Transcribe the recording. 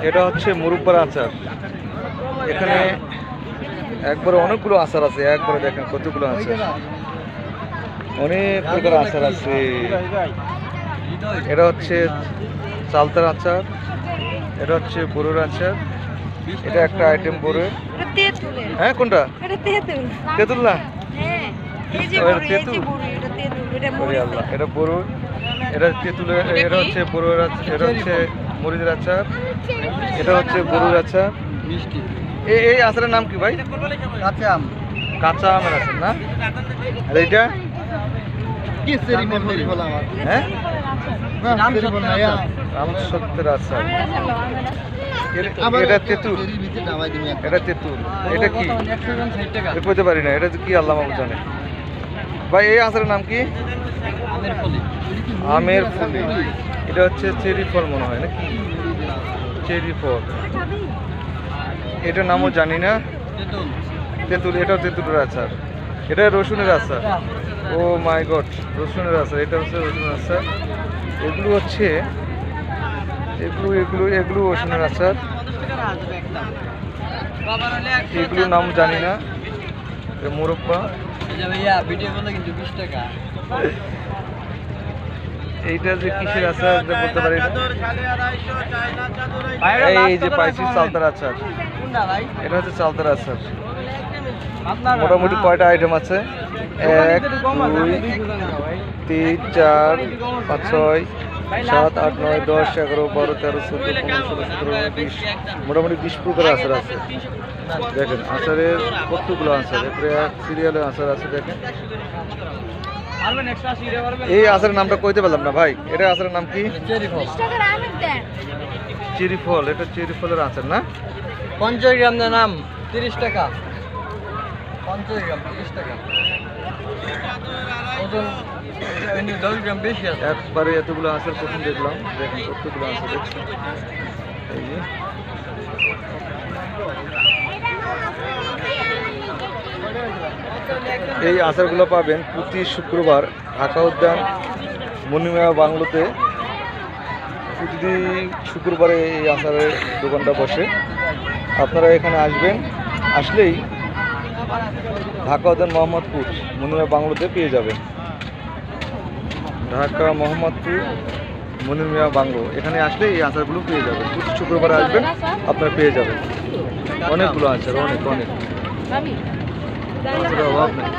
এটা হচ্ছে মুরব্বার আচার। এখানে একবারে অনেকগুলো আচার আছে, একবারে দেখেন কতগুলো আচার, অনেক প্রকার আচার আছে। এটা হচ্ছে চালতার আচার, এটা হচ্ছে বড়ুর আচার, এটা একটা আইটেম বড়। হ্যাঁ কোনটা? তেঁতুল না, এটা বড়, এটা তেঁতুলের, এটা হচ্ছে বড়ুর আচার, এটা হচ্ছে মরিচের আচার, এটা হচ্ছে বড়ুর আচার। এই আচারের নাম কি ভাই? কাঁচা আম। কাঁচা আমের আচার না? আর এইটা হ্যাঁ রামসত্যের আচার। এটা তেঁতুল, এটা তেঁতুল। এটা কি বলতে পারি না, এটা কি আল্লাহ মাহবুব জানে। ভাই এই আচারের নাম কি? আমের ফুলি। এটা হচ্ছে চেরি ফল মনে হয় নাকি, চেরি ফল। এটার নামও জানি না। তেঁতুল, এটাও তেঁতুলের আচার। এটা রসুনের আচার। ও মাই গড, রসুনের আচার। এটা হচ্ছে রসুনের আচার। এগুলো হচ্ছে এগুলো রসুনের আচার। এগুলোর নাম জানি না। মোরব্বা। এইটা যে কিসের আচার বলতে পারি না। এই যে পাইছি চালতার আচার, এটা হচ্ছে চালতার আচার। মোটামুটি কয়টা আইটেম আছে? 1 2 3 4 5 6 7 8 9 10 11 12 13 14 15 16 17 20, মোটামুটি 20 প্রকার আচার আছে। দেখেন আচারের কতগুলো আচার, এরপরে এক সিরিয়ালে আচার আছে। দেখেন এই আচারের নামটা কইতে পারলাম না ভাই। এটা আচারের নাম কি? চেরি ফল। এটা চেরি ফলের আচার না? 50 গ্রাম নাম 30 টাকা। 50 গ্রাম 30 টাকা। ওজন 10 গ্রাম বেশি আছে। একবারে এতগুলো আচার প্রথম দেখলাম। দেখেন কতগুলো আচার দেখছেন। এই যে এই আচারগুলো পাবেন প্রতি শুক্রবার ঢাকা উদ্যান মনিমিয়া বাংলোতে। প্রতিদিন শুক্রবারে এই আচারের দোকানটা বসে। আপনারা এখানে আসবেন, আসলেই ঢাকা উদ্যান মোহাম্মদপুর মনিমিয়া বাংলোতে পেয়ে যাবেন। ঢাকা মোহাম্মদপুর মনিমিয়া বাংলো, এখানে আসলে এই আচারগুলো পেয়ে যাবেন। প্রতি শুক্রবারে আসবেন, আপনারা পেয়ে যাবেন। অনেকগুলো আচার, অনেক অনেক আচারের অভাব নেই।